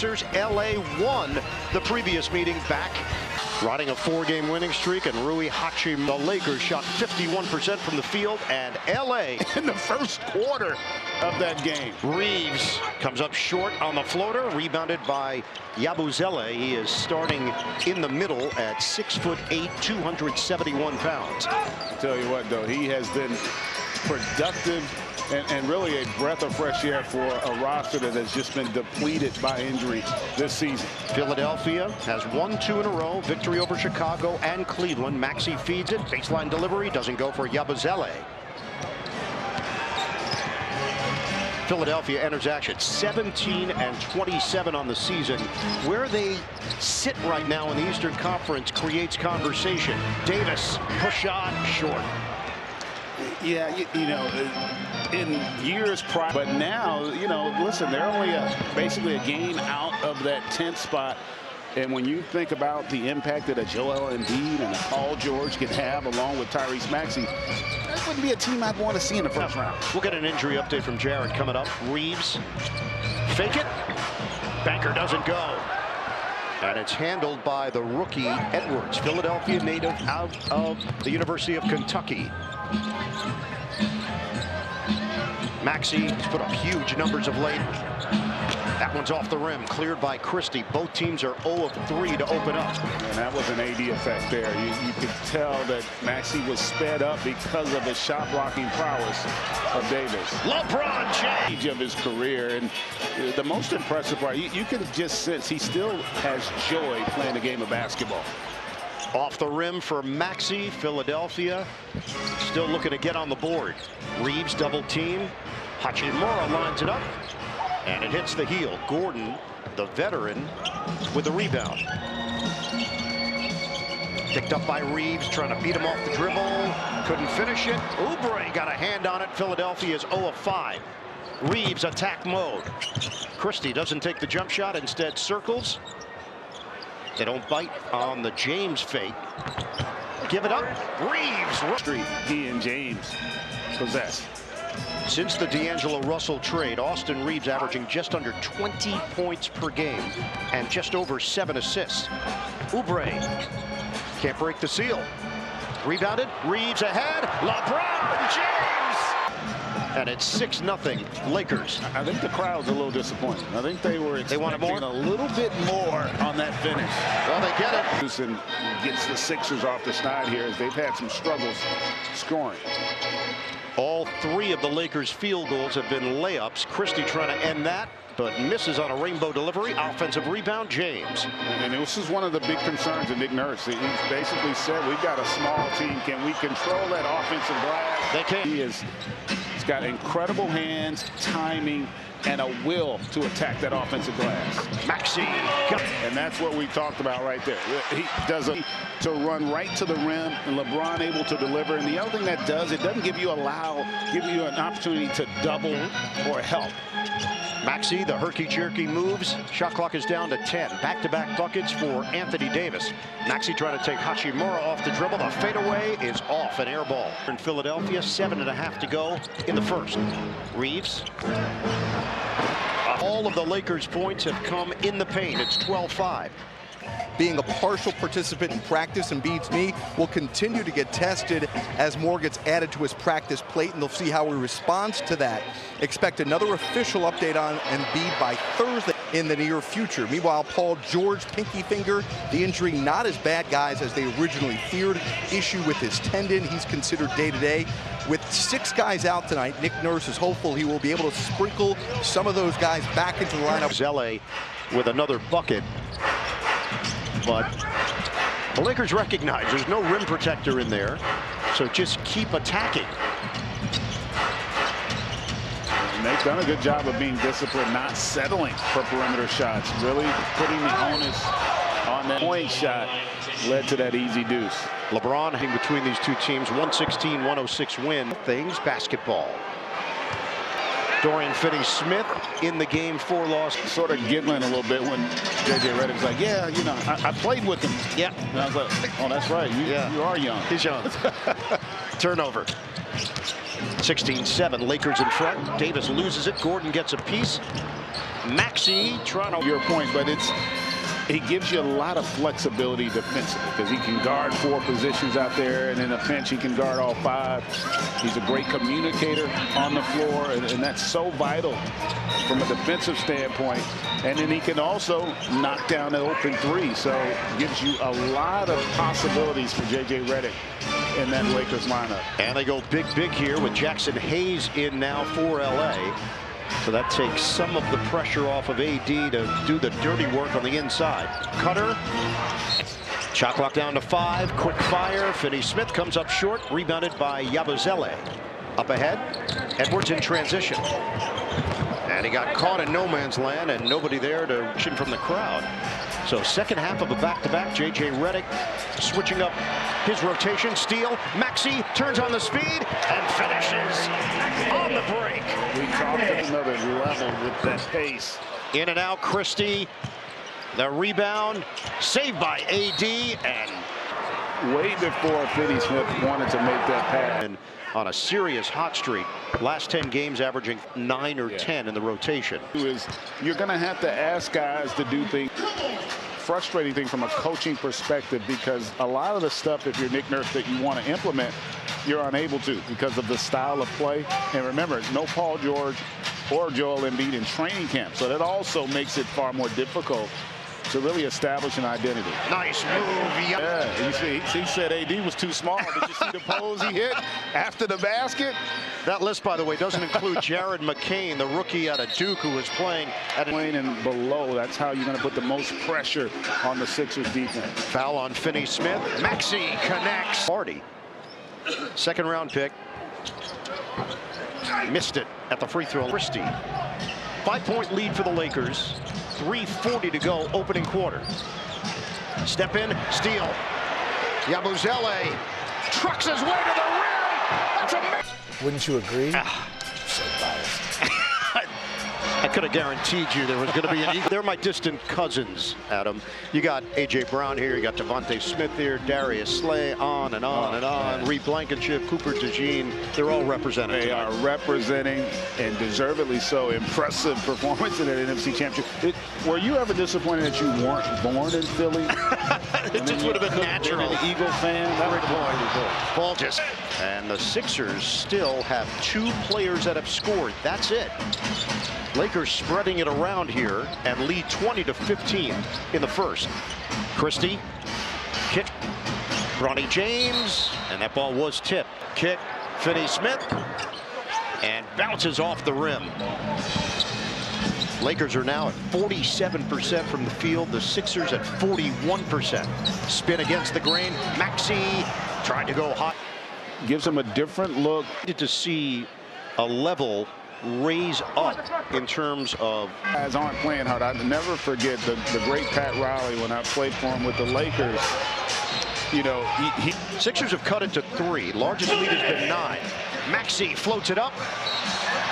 LA won the previous meeting back. Riding a 4-game winning streak, and Rui Hachim, the Lakers shot 51% from the field, and LA in the first quarter of that game. Reeves comes up short on the floater, rebounded by Yabusele. He is starting in the middle at 6'8", 271 pounds. I'll tell you what, though, he has been productive and really a breath of fresh air for a roster that has just been depleted by injury this season. Philadelphia has won 2 in a row, victory over Chicago and Cleveland. Maxey feeds it, baseline delivery, doesn't go for Yabusele. Philadelphia enters action 17-27 on the season. Where they sit right now in the Eastern Conference creates conversation. Davis, push shot, short. Yeah, you know, in years prior, but now, you know, listen, they're only basically a game out of that 10th spot. And when you think about the impact that a Joel Embiid and a Paul George can have along with Tyrese Maxey, that wouldn't be a team I'd want to see in the first round. We'll get an injury update from Jared coming up. Reeves, fake it. Banker doesn't go. And it's handled by the rookie Edwards, Philadelphia native out of the University of Kentucky. Maxey has put up huge numbers of late. That one's off the rim, cleared by Christie. Both teams are 0 of 3 to open up. And that was an AD effect there. You could tell that Maxey was sped up because of the shot blocking prowess of Davis. LeBron James Of his career, and the most impressive part, you can just sense he still has joy playing the game of basketball. off the rim for Maxey. Philadelphia still looking to get on the board. Reeves double team. Hachimura lines it up, and it hits the heel. Gordon, the veteran, with the rebound. Picked up by Reeves, trying to beat him off the dribble. Couldn't finish it. Oubre got a hand on it. Philadelphia is 0 of 5. Reeves attack mode. Christie doesn't take the jump shot, instead circles. They don't bite on the James fake. Give it up. Reeves. Street, he and James possess. Since the D'Angelo Russell trade, Austin Reeves averaging just under 20 points per game and just over 7 assists. Oubre can't break the seal. Rebounded. Reeves ahead. LeBron James. And it's 6-0 Lakers. I think the crowd's a little disappointed. I think they were expecting a little bit more on that finish. Well, they get it. And gets the Sixers off the snide here as they've had some struggles scoring. All 3 of the Lakers' field goals have been layups. Christie trying to end that, but misses on a rainbow delivery. Offensive rebound, James. And this is one of the big concerns of Nick Nurse. He basically said, we've got a small team. Can we control that offensive glass? They can. He's got incredible hands, timing, and a will to attack that offensive glass. Maxey. And that's what we talked about right there. He does to run right to the rim, and LeBron able to deliver. And the other thing that does, it doesn't give you an opportunity to double or help. Maxey, the herky-jerky moves. Shot clock is down to 10. Back-to-back buckets for Anthony Davis. Maxey trying to take Hachimura off the dribble. The fadeaway is off, an air ball. In Philadelphia, 7.5 to go in the first. Reeves. All of the Lakers' points have come in the paint. It's 12-5. Being a partial participant in practice, Embiid's knee will continue to get tested as more gets added to his practice plate, and they'll see how he responds to that. Expect another official update on Embiid by Thursday in the near future. Meanwhile, Paul George, pinky finger, the injury not as bad, guys, as they originally feared. Issue with his tendon. He's considered day-to-day. With 6 guys out tonight, Nick Nurse is hopeful he will be able to sprinkle some of those guys back into the lineup. Zelle with another bucket. But the Lakers recognize there's no rim protector in there, so just keep attacking. And they've done a good job of being disciplined, not settling for perimeter shots, really putting the onus on that point shot led to that easy deuce. LeBron in between these two teams, 116-106 win. Things basketball. Dorian Finney-Smith in the Game 4 loss. Sort of giggling a little bit when J.J. Redick's like, yeah, you know, I played with him. Yeah. And I was like, oh, that's right. You are young. He's young. Turnover. 16-7, Lakers in front. Davis loses it. Gordon gets a piece. Maxey trying to... Your point, but he gives you a lot of flexibility defensively because he can guard 4 positions out there, and in a pinch he can guard all 5. He's a great communicator on the floor, and that's so vital from a defensive standpoint. And then he can also knock down an open 3, so gives you a lot of possibilities for J.J. Redick in that Lakers lineup. And they go big here with Jackson Hayes in now for L.A. So that takes some of the pressure off of AD to do the dirty work on the inside. Cutter. Shot clock down to 5. Quick fire. Finney-Smith comes up short. Rebounded by Yabusele. Up ahead. Edwards in transition. And he got caught in no man's land and nobody there to shoot from the crowd. So second half of a back-to-back. J.J. Redick switching up his rotation. Steal. Maxey turns on the speed and finishes on the break. We talked at another level with that pace. In and out, Christie. The rebound. Saved by AD. And way before Finney-Smith wanted to make that pass. And on a serious hot streak. Last 10 games averaging 9 or 10 in the rotation. You're going to have to ask guys to do things. Frustrating thing from a coaching perspective, because a lot of the stuff, if you're Nick Nurse, that you want to implement, you're unable to because of the style of play. And remember, no Paul George or Joel Embiid in training camp, so that also makes it far more difficult to really establish an identity. Nice move. Yeah, you see, he said AD was too small. Did you see the pose he hit after the basket? That list, by the way, doesn't include Jared McCain, the rookie out of Duke, who was playing at Playing and below. That's how you're going to put the most pressure on the Sixers defense. Foul on Finney-Smith. Maxey connects. Party. Second round pick. Missed it at the free throw. Christie. 5-point lead for the Lakers. 3:40 to go, opening quarter. Step in, steal. Yabusele trucks his way to the rim. That's amazing. Wouldn't you agree? So biased. I could have guaranteed you there was going to be an eagle. They're my distant cousins, Adam. You got A.J. Brown here. You got Devontae Smith here. Darius Slay, on and on and on. Reed Blankenship, Cooper DeJean. They're all represented. They are representing, and deservedly so, impressive performance in that NFC Championship. Were you ever disappointed that you weren't born in Philly? It just would have been natural. An Eagle fan. That would Paul just. And the Sixers still have 2 players that have scored. That's it. Lakers spreading it around here and lead 20-15 in the first. Christie, kick, Bronny James, and that ball was tipped. Kick, Finney-Smith, and bounces off the rim. Lakers are now at 47% from the field. The Sixers at 41%. Spin against the grain. Maxey tried to go hot. gives them a different look. To see a level raise up in terms of guys aren't playing hard. I never forget the great Pat Riley when I played for him with the Lakers. You know, Sixers have cut it to 3. Largest lead has been 9. Maxey floats it up,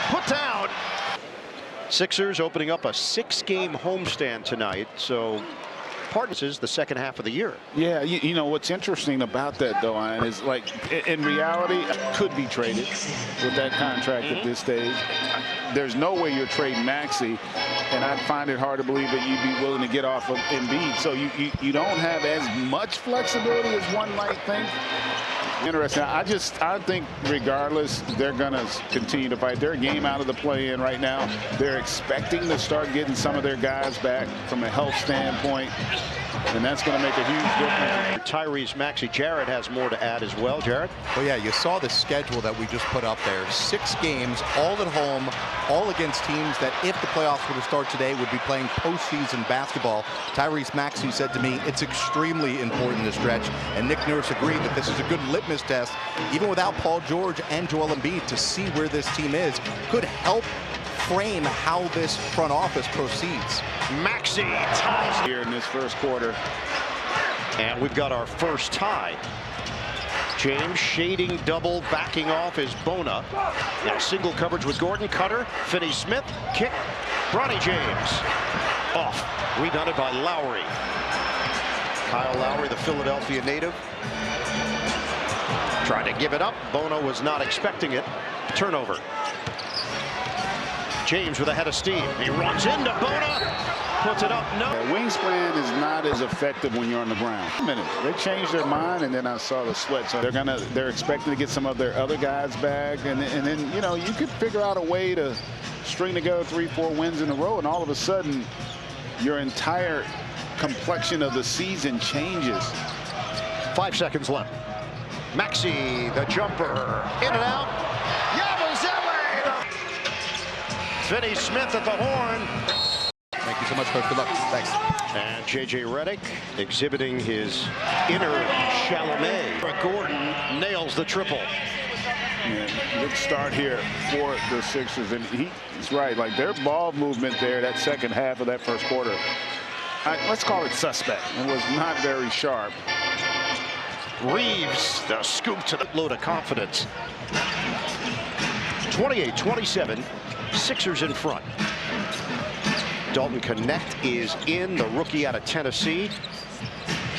put down. Sixers opening up a 6-game homestand tonight, so this is the second half of the year. Yeah, you know what's interesting about that though, Ian, is like in reality could be traded with that contract at this stage. There's no way you're trading Maxey, and I'd find it hard to believe that you'd be willing to get off of Embiid. So you don't have as much flexibility as one might think. Interesting. I think regardless, they're going to continue to fight. They're a game out of the play-in right now. They're expecting to start getting some of their guys back from a health standpoint, and that's going to make a huge difference. Tyrese Maxey. Jared has more to add as well. Jared? Well, yeah, you saw the schedule that we just put up there. 6 games, all at home, all against teams that, if the playoffs were to start today, would be playing postseason basketball. Tyrese Maxey said to me, it's extremely important to stretch, and Nick Nurse agreed that this is a good litmus test, even without Paul George and Joel Embiid, to see where this team is. Could help frame how this front office proceeds. Maxey ties Here in this first quarter. And we've got our first tie. James shading double, backing off is Bona. Now single coverage with Gordon. Cutter, Finney-Smith, kick, Bronny James. Off, rebounded by Lowry. Kyle Lowry, the Philadelphia native. Trying to give it up. Bona was not expecting it. Turnover. James with a head of steam. He runs into Bona. Puts it up. No. Wingspan is not as effective when you're on the ground. They changed their mind, and then I saw the sweat. So they're expecting to get some of their other guys back, and then you know, you could figure out a way to string together 3-4 wins in a row, and all of a sudden your entire complexion of the season changes. 5 seconds left. Maxey, the jumper, in and out. Yabusele! Finney Smith at the horn. Thank you so much, Coach. Good luck. Thanks. And J.J. Redick exhibiting his inner Chalamet. Gordon nails the triple. Yeah, good start here for the Sixers, and he's right. Like, their ball movement there, that second half of that first quarter, let's call it suspect. It was not very sharp. Reeves, the scoop to the load of confidence. 28-27, Sixers in front. Dalton Connect is in, the rookie out of Tennessee.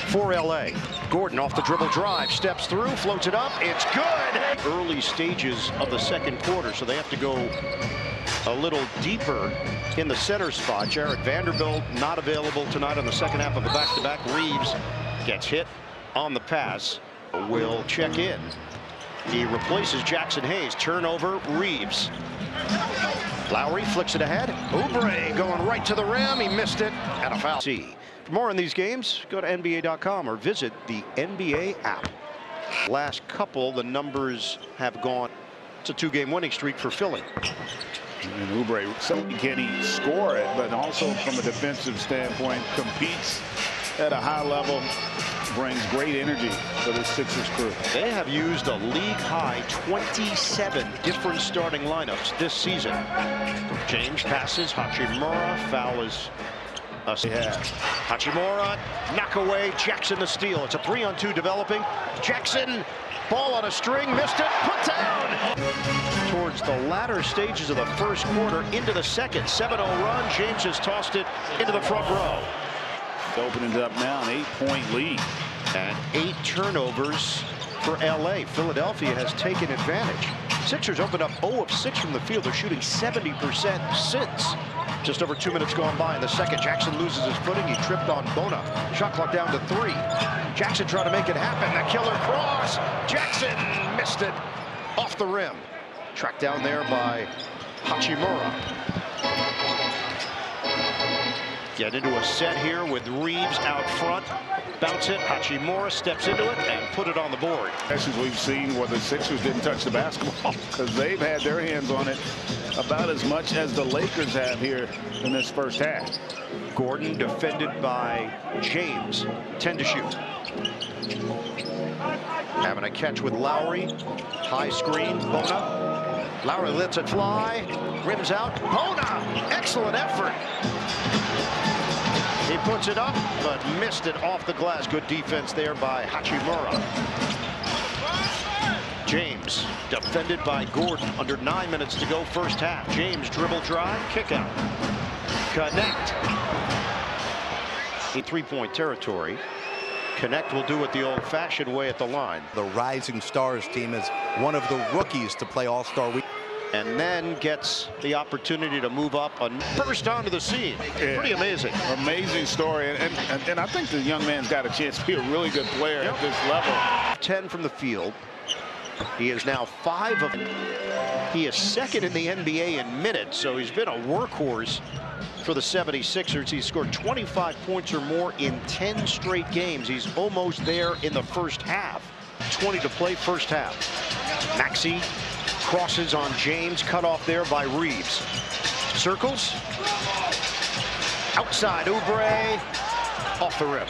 For LA, Gordon off the dribble drive, steps through, floats it up, it's good! Early stages of the second quarter, so they have to go a little deeper in the center spot. Jared Vanderbilt not available tonight on the second half of the back-to-back. Reeves gets hit on the pass, will check in. He replaces Jackson Hayes, turnover, Reeves. Lowry flicks it ahead. Oubre going right to the rim. He missed it. And a foul. For more on these games, go to NBA.com or visit the NBA app. Last couple, the numbers have gone. It's a 2-game winning streak for Philly. And Oubre, so can he score it, but also from a defensive standpoint, competes at a high level, brings great energy for the Sixers crew. They have used a league-high 27 different starting lineups this season. James passes, Hachimura, foul is Hachimura, knock away, Jackson the steal. It's a 3-on-2 developing. Jackson, ball on a string, missed it, put down! Towards the latter stages of the first quarter, into the second, 7-0 run. James has tossed it into the front row. Opening it up now, an 8-point lead. And 8 turnovers for LA. Philadelphia has taken advantage. Sixers opened up 0 of 6 from the field. They're shooting 70% since. Just over 2 minutes gone by in the second. Jackson loses his footing. He tripped on Bona. Shot clock down to 3. Jackson trying to make it happen. The killer cross. Jackson missed it off the rim. Tracked down there by Hachimura. Get into a set here with Reeves out front. Bounce it, Hachimura steps into it and put it on the board. As we've seen where the Sixers didn't touch the basketball because they've had their hands on it about as much as the Lakers have here in this first half. Gordon defended by James, 10 to shoot. Having a catch with Lowry, high screen, Bona. Lowry lets it fly, rims out, Bona, excellent effort. He puts it up, but missed it off the glass. Good defense there by Hachimura. James, defended by Gordon. Under 9 minutes to go, first half. James dribble drive, kick out. Connect. In 3-point territory. Connect will do it the old-fashioned way at the line. The Rising Stars team is one of the rookies to play All-Star Week. And then gets the opportunity to move up and burst onto the scene. Yeah. Pretty amazing. Amazing story. And I think the young man's got a chance to be a really good player at this level. 10 from the field. He is now 5 of. He is second in the NBA in minutes, so he's been a workhorse for the 76ers. He's scored 25 points or more in 10 straight games. He's almost there in the first half. 20 to play, first half. Maxey crosses on James, cut off there by Reeves. Circles. Outside, Oubre. Off the rim.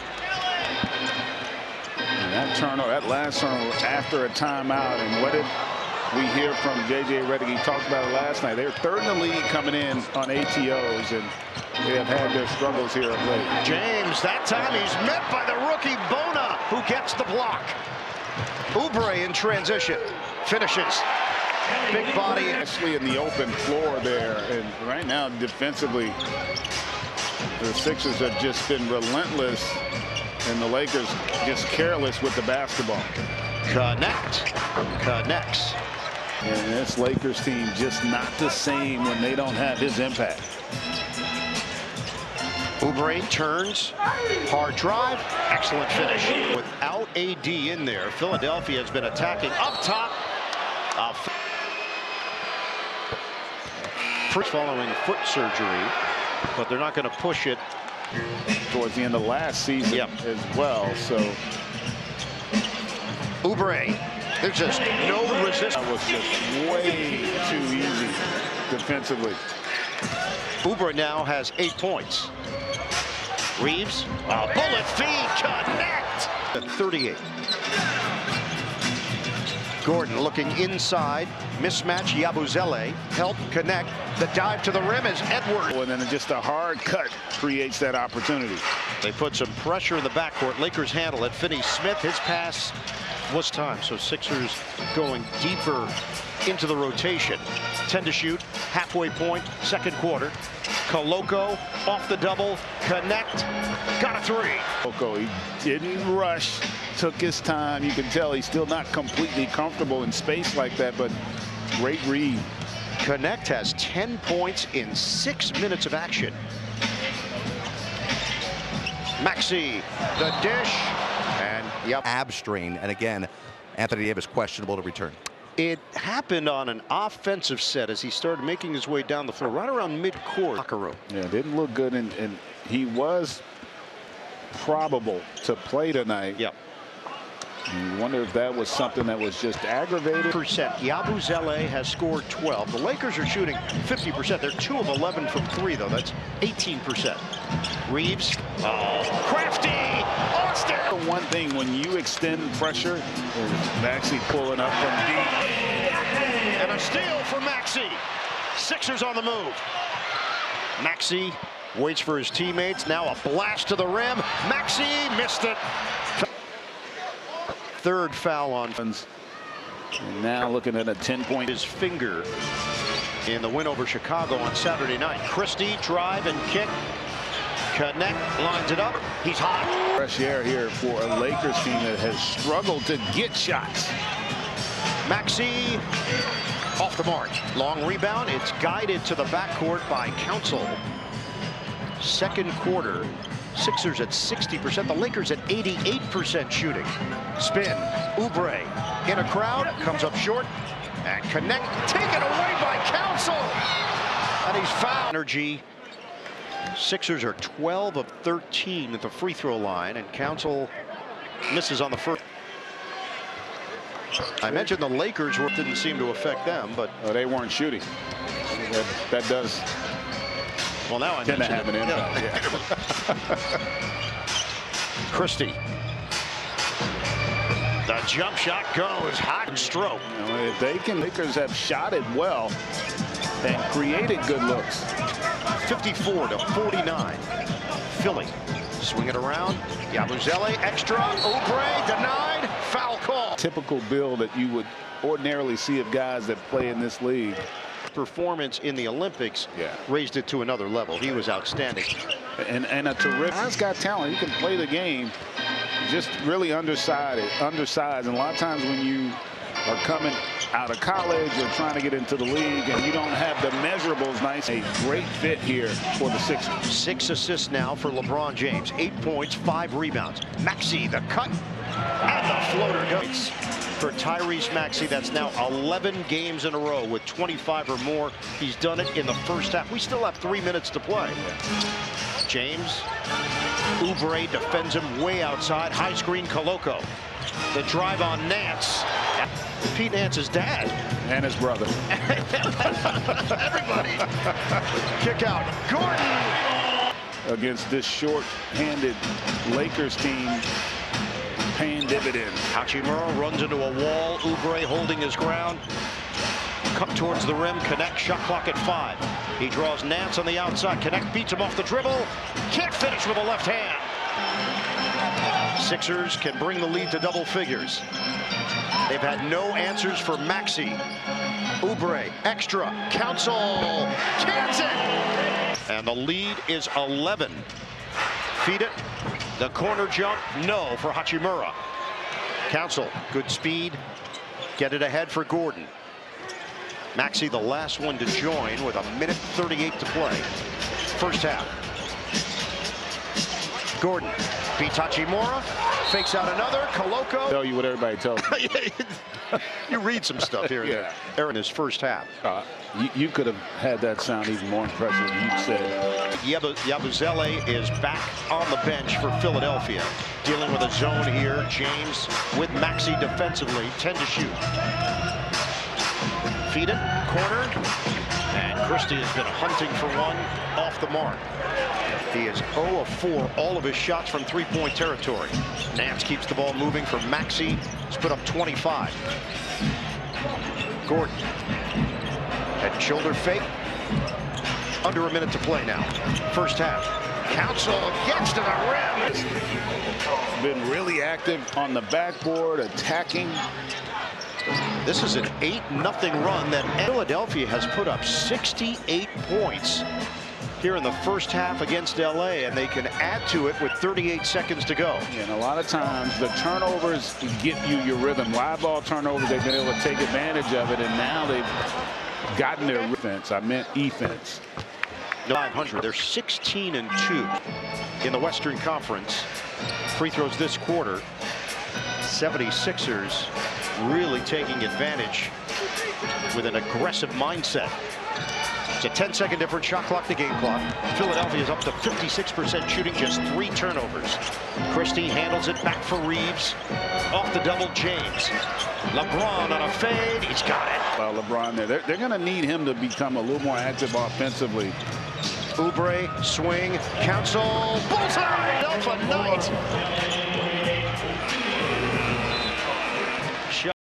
And that turnover, that last turnover after a timeout, and what did we hear from J.J. Redick? He talked about it last night. They're third in the league coming in on ATOs, and they have had their struggles here of late. James, that time he's met by the rookie Bona, who gets the block. Oubre in transition, finishes. Big body. Especially in the open floor there, and right now defensively, the Sixers have just been relentless, and the Lakers just careless with the basketball. Connects. And this Lakers team just not the same when they don't have his impact. Oubre turns, hard drive, excellent finish. Without AD in there, Philadelphia has been attacking up top. Following foot surgery, but they're not going to push it Towards the end of last season as well. So Oubre, there's just no resistance. that was just way too easy defensively. Oubre now has 8 points. Reeves, a bullet feed, connect. At 38. Gordon looking inside, mismatch. Yabusele help connect. The dive to the rim is Edwards. And then just a hard cut creates that opportunity. They put some pressure in the backcourt. Lakers handle it. Finney-Smith, his pass was time. So Sixers going deeper into the rotation. 10 to shoot, halfway point, second quarter. Koloko off the double, connect, got a three. Koloko, he didn't rush, took his time. You can tell he's still not completely comfortable in space like that, but great read. Connect has 10 points in 6 minutes of action. Maxey, the dish, and ab strain, and again, Anthony Davis questionable to return. It happened on an offensive set as he started making his way down the floor, right around mid-court. Locker room. Yeah, didn't look good, and he was probable to play tonight. Yep. You wonder if that was something that was just aggravated. Yabusele has scored 12. The Lakers are shooting 50%. They're 2 of 11 from 3, though. That's 18%. Reeves, crafty, Austin. One thing, when you extend pressure, Maxey pulling up from deep. And a steal for Maxey. Sixers on the move. Maxey waits for his teammates. Now a blast to the rim. Maxey missed it. Third foul on. And now looking at a 10-point. His finger in the win over Chicago on Saturday night. Christie, drive and kick. Connect, lines it up. He's hot. Fresh air here for a Lakers team that has struggled to get shots. Maxey off the mark. Long rebound. It's guided to the backcourt by Council. Second quarter. Sixers at 60%. The Lakers at 88% shooting. Spin. Oubre in a crowd. Comes up short. And connect. Taken away by Council. And he's fouled. Energy. Sixers are 12 of 13 at the free throw line. And Council misses on the first. I mentioned the Lakers didn't seem to affect them, but they weren't shooting. That does. Well, now I tend to have an impact. Yeah. Christie. The jump shot goes hot and stroke. You know, if they can, Lakers have shot it well and created good looks. 54 to 49. Philly swing it around. Yabusele extra. Oubre denied. Foul call. Typical build that you would ordinarily see of guys that play in this league. Performance in the Olympics raised it to another level. He was outstanding. And a terrific. Guy's got talent. He can play the game. Just really undersized. And a lot of times when you are coming out of college or trying to get into the league and you don't have the measurables nice. A great fit here for the Sixers. 6 assists now for LeBron James. 8 points, 5 rebounds. Maxey, the cut, and the floater goes. For Tyrese Maxey, that's now 11 games in a row with 25 or more. He's done it in the first half. We still have 3 minutes to play. James, Oubre defends him way outside. High screen, Koloko. The drive on Nance. Pete Nance's dad. And his brother. Everybody. Kick out. Gordon. Against this short-handed Lakers team. Paying dividends. Hachimura runs into a wall. Oubre holding his ground. Cut towards the rim. Connect. Shot clock at 5. He draws Nance on the outside. Connect beats him off the dribble. Can't finish with a left hand. Sixers can bring the lead to double figures. They've had no answers for Maxey. Oubre extra. Council cans it. And the lead is 11. Feed it. The corner jump, no for Hachimura. Council, good speed. Get it ahead for Gordon. Maxey, the last one to join with 1:38 to play. First half. Gordon beats Hachimura, fakes out another. Koloko. Tell you what everybody tells you. You read some stuff here and there. Aaron, his first half. You could have had that sound even more impressive than you said. Yabusele is back on the bench for Philadelphia. Dealing with a zone here. James with Maxey defensively. 10 to shoot. Feed it. Corner. And Christie has been hunting for one off the mark. He is 0 of 4, all of his shots from three-point territory. Nance keeps the ball moving for Maxey. He's put up 25. Gordon. Head and shoulder fake. Under a minute to play now. First half. Council gets to the rim. Been really active on the backboard, attacking. This is an 8-0 run that Philadelphia has put up 68 points here in the first half against LA, and they can add to it with 38 seconds to go. And a lot of times the turnovers get you your rhythm. Live ball turnovers, they've been able to take advantage of it, and now they've gotten their defense. I meant defense. 500. They're 16-2 in the Western Conference. Free throws this quarter. 76ers really taking advantage with an aggressive mindset. It's a 10-second difference, shot clock to game clock. Philadelphia is up to 56% shooting, just 3 turnovers. Christie handles it back for Reeves. Off the double, James. LeBron on a fade, he's got it. Well, LeBron there, they're going to need him to become a little more active offensively. Oubre, swing, Council, bullseye, Alpha Knight.